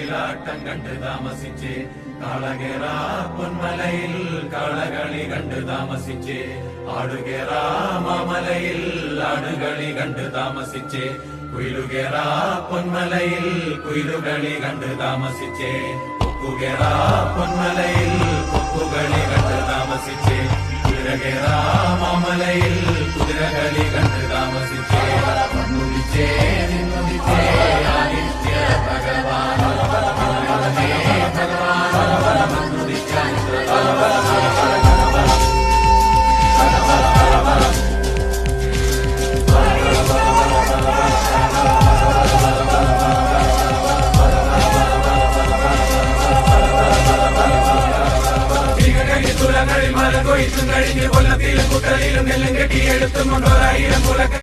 മയിലാട്ടം കണ്ട് താമസിച്ച് കാളകേറ പൊന്മലയിൽ കാളകളി കണ്ട് താമസിച്ച് ആടുകേറ മാമലയിൽ ആടുകളി കണ്ട് താമസിച്ച് കുയിലുകേറ പൊന്മലയിൽ കുയിലുകളി കണ്ട് താമസിച്ച് കൊക്കുകേറ പൊന്മലയിൽ കൊക്കുകളി കണ്ട് താമസിച്ച് കുതിരകേറ മാമലയിൽ കുതിരകളി കണ്ട് താമസിച്ച് മണ്ണുദിച്ചേ നിന്നുദിച്ചേ ആദിത്യ ഭഗവാൻ തുലകളിൽ മല കൊയ്ത്തും കഴിഞ്ഞ് കൊല്ലത്തിലും കുട്ടലിലും നെല്ലും കെട്ടിയെടുത്തും കൊണ്ടോരായിരം കുലക്ക